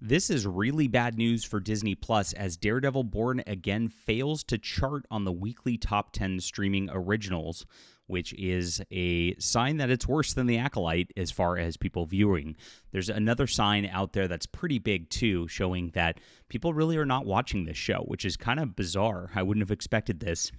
This is really bad news for Disney Plus as Daredevil Born Again fails to chart on the weekly top 10 streaming originals, which is a sign that it's worse than The Acolyte as far as people viewing. There's another sign out there that's pretty big too, showing that people really are not watching this show, which is kind of bizarre. I wouldn't have expected this.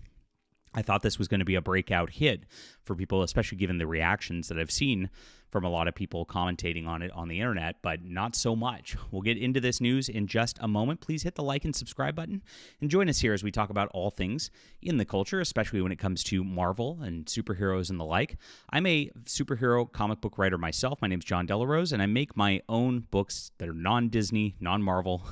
I thought this was going to be a breakout hit for people, especially given the reactions that I've seen from a lot of people commentating on it on the internet, but not so much. We'll get into this news in just a moment. Please hit the like and subscribe button and join us here as we talk about all things in the culture, especially when it comes to Marvel and superheroes and the like. I'm a superhero comic book writer myself. My name's John Delarose, and I make my own books that are non-Disney, non-Marvel.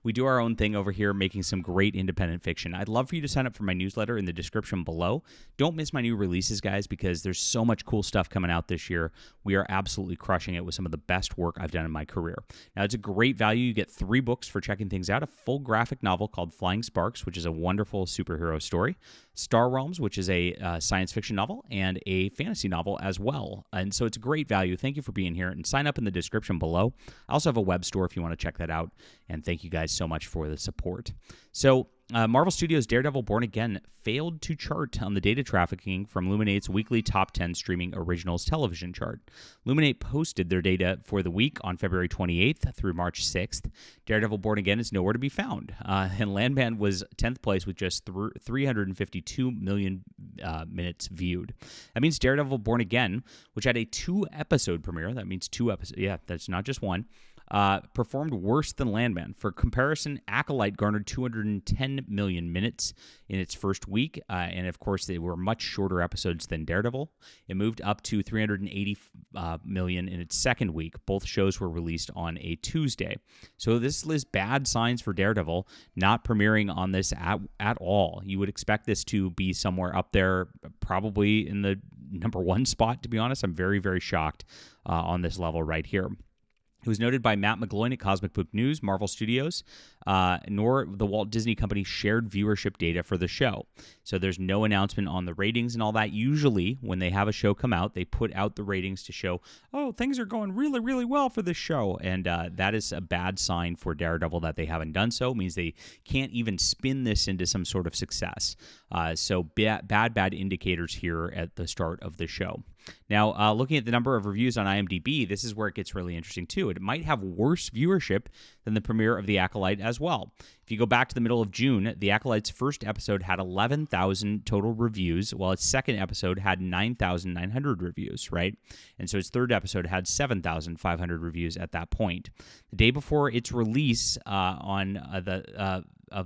We do our own thing over here, making some great independent fiction. I'd love for you to sign up for my newsletter in the description below. Don't miss my new releases, guys, because there's so much cool stuff coming out this year. We are absolutely crushing it with some of the best work I've done in my career. Now, it's a great value. You get 3 books for checking things out: a full graphic novel called Flying Sparks, which is a wonderful superhero story; Star Realms, which is a science fiction novel; and a fantasy novel as well. And so it's a great value. Thank you for being here, and sign up in the description below. I also have a web store if you want to check that out, and thank you guys so much for the support. So, Marvel Studios' Daredevil Born Again failed to chart on the data trafficking from Luminate's weekly top 10 streaming originals television chart. Luminate posted their data for the week on February 28th through March 6th. Daredevil Born Again is nowhere to be found, and Landman was 10th place with just 352 million minutes viewed. That means Daredevil Born Again, which had a 2-episode premiere, that means 2 episodes, yeah, that's not just one, performed worse than Landman. For comparison, Acolyte garnered 210 million minutes in its first week, and of course they were much shorter episodes than Daredevil. It moved up to 380 million in its second week. Both shows were released on a Tuesday. So this is bad signs for Daredevil, not premiering on this at all. You would expect this to be somewhere up there, probably in the number 1 spot, to be honest. I'm very, very shocked on this level right here. It was noted by Matt McGloin at Cosmic Book News, Marvel Studios, nor the Walt Disney Company shared viewership data for the show. So there's no announcement on the ratings and all that. Usually, when they have a show come out, they put out the ratings to show, oh, things are going really, really well for this show. And that is a bad sign for Daredevil that they haven't done so. It means they can't even spin this into some sort of success. So bad indicators here at the start of the show. Now, looking at the number of reviews on IMDb, this is where it gets really interesting, too. It might have worse viewership than the premiere of The Acolyte as well. If you go back to the middle of June, The Acolyte's first episode had 11,000 total reviews, while its second episode had 9,900 reviews, right? And so its third episode had 7,500 reviews at that point. The day before its release of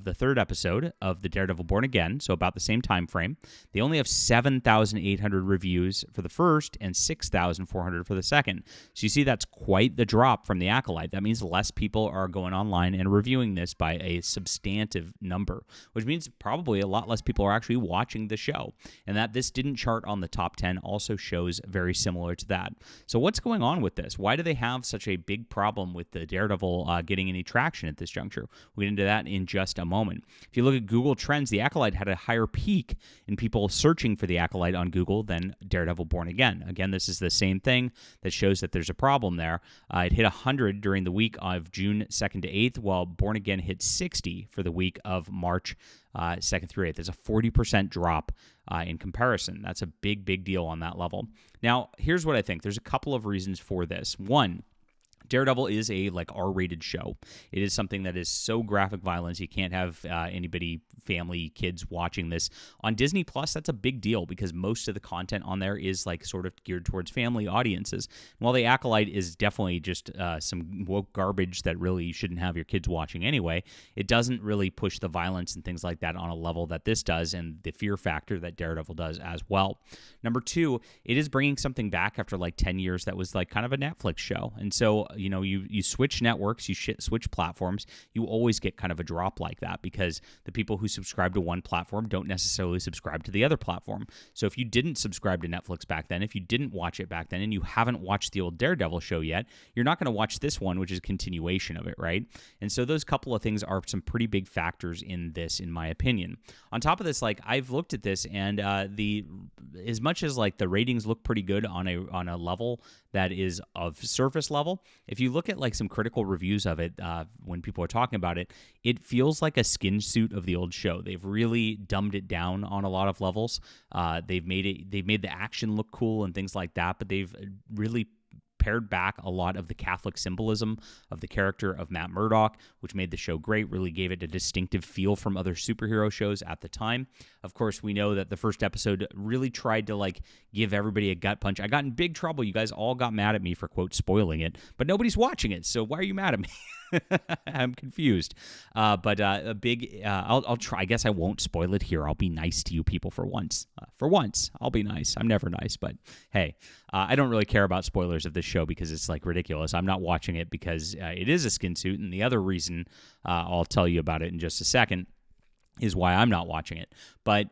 the third episode of the Daredevil Born Again, so about the same time frame, they only have 7,800 reviews for the first and 6,400 for the second. So you see that's quite the drop from The Acolyte. That means less people are going online and reviewing this by a substantive number, which means probably a lot less people are actually watching the show. And that this didn't chart on the top 10 also shows very similar to that. So what's going on with this? Why do they have such a big problem with the Daredevil getting any traction at this juncture? We'll get into that in just a moment. If you look at Google Trends, The Acolyte had a higher peak in people searching for The Acolyte on Google than Daredevil Born Again. Again, this is the same thing that shows that there's a problem there. It hit 100 during the week of June 2nd to 8th, while Born Again hit 60 for the week of March 2nd through 8th. There's a 40% drop in comparison. That's a big, big deal on that level. Now, here's what I think. There's a couple of reasons for this. One, Daredevil is a R-rated show. It is something that is so graphic violence, you can't have anybody, family, kids watching this. On Disney Plus, that's a big deal because most of the content on there is sort of geared towards family audiences. While The Acolyte is definitely just some woke garbage that really you shouldn't have your kids watching anyway, it doesn't really push the violence and things like that on a level that this does, and the fear factor that Daredevil does as well. Number 2, it is bringing something back after 10 years that was kind of a Netflix show. And so you switch networks, you switch platforms, you always get kind of a drop like that because the people who subscribe to one platform don't necessarily subscribe to the other platform. So if you didn't subscribe to Netflix back then, if you didn't watch it back then, and you haven't watched the old Daredevil show yet, you're not going to watch this one, which is a continuation of it, right? And so those couple of things are some pretty big factors in this, in my opinion. On top of this, I've looked at this, and as much as the ratings look pretty good on a level that is of surface level, if you look at like some critical reviews of it, when people are talking about it, it feels like a skin suit of the old show. They've really dumbed it down on a lot of levels. They've made the action look cool and things like that, but they've really pared back a lot of the Catholic symbolism of the character of Matt Murdock, which made the show great, really gave it a distinctive feel from other superhero shows at the time. Of course, we know that the first episode really tried to like give everybody a gut punch. I got in big trouble. You guys all got mad at me for, quote, spoiling it, but nobody's watching it, so why are you mad at me? I'm confused. But a big, I'll try. I guess I won't spoil it here. I'll be nice to you people for once. For once, I'll be nice. I'm never nice, but hey, I don't really care about spoilers of this show because it's like ridiculous. I'm not watching it because it is a skin suit, and the other reason I'll tell you about it in just a second is why I'm not watching it. But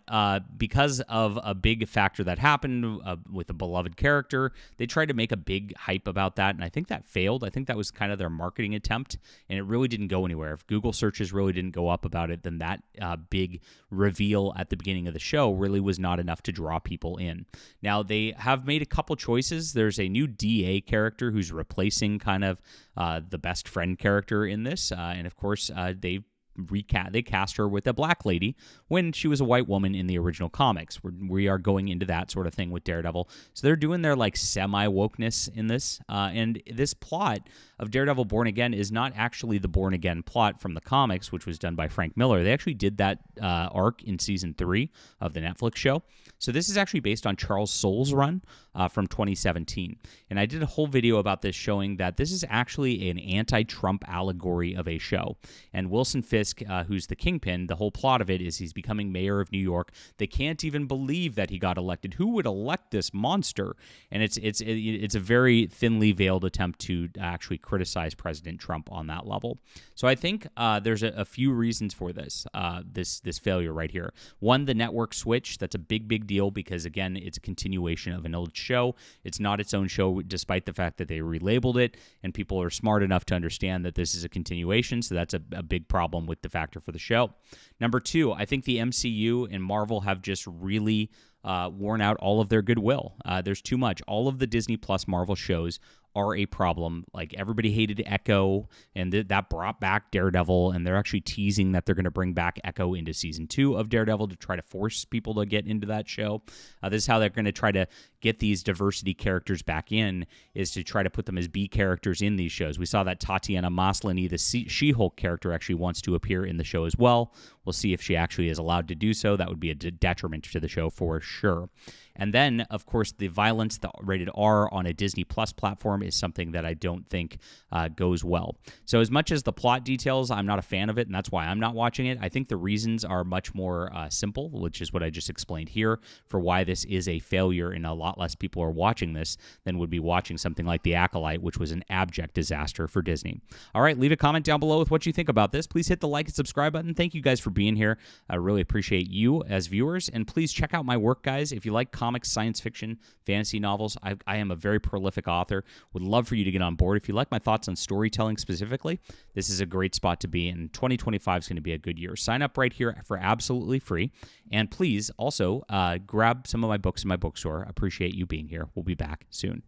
because of a big factor that happened with a beloved character, they tried to make a big hype about that, and I think that failed. I think that was kind of their marketing attempt, and it really didn't go anywhere. If Google searches really didn't go up about it, then that big reveal at the beginning of the show really was not enough to draw people in. Now, they have made a couple choices. There's a new DA character who's replacing kind of the best friend character in this, and of course, they cast her with a black lady when she was a white woman in the original comics. We are going into that sort of thing with Daredevil. So they're doing their like semi-wokeness in this. And this plot of Daredevil Born Again is not actually the Born Again plot from the comics, which was done by Frank Miller. They actually did that arc in season 3 of the Netflix show. So this is actually based on Charles Soule's run from 2017. And I did a whole video about this showing that this is actually an anti-Trump allegory of a show. And Wilson Fisk, who's the Kingpin, the whole plot of it is he's becoming mayor of New York. They can't even believe that he got elected. Who would elect this monster? And it's a very thinly veiled attempt to actually criticize President Trump on that level. So I think there's a few reasons for this failure right here. One, the network switch. That's a big deal because, again, it's a continuation of an old show. It's not its own show, despite the fact that they relabeled it, and people are smart enough to understand that this is a continuation, so that's a big problem with the factor for the show. Number 2, I think the MCU and Marvel have just really worn out all of their goodwill. There's too much. All of the Disney Plus Marvel shows are a problem. Like, everybody hated Echo, and that brought back Daredevil, and they're actually teasing that they're going to bring back Echo into season 2 of Daredevil to try to force people to get into that show. This is how they're going to try to get these diversity characters back in, is to try to put them as B characters in these shows. We saw that Tatiana Maslany, the She-Hulk character, actually wants to appear in the show as well. We'll see if she actually is allowed to do so. That would be a detriment to the show for sure. And then, of course, the violence, the rated R on a Disney Plus platform is something that I don't think goes well. So as much as the plot details, I'm not a fan of it, and that's why I'm not watching it. I think the reasons are much more simple, which is what I just explained here, for why this is a failure, and a lot less people are watching this than would be watching something like The Acolyte, which was an abject disaster for Disney. All right, leave a comment down below with what you think about this. Please hit the like and subscribe button. Thank you guys for being here. I really appreciate you as viewers, and please check out my work, guys. If you like comics, science fiction, fantasy novels, I am a very prolific author. Would love for you to get on board. If you like my thoughts on storytelling specifically, this is a great spot to be in. 2025 is going to be a good year. Sign up right here for absolutely free, and please also grab some of my books in my bookstore. I appreciate you being here. We'll be back soon.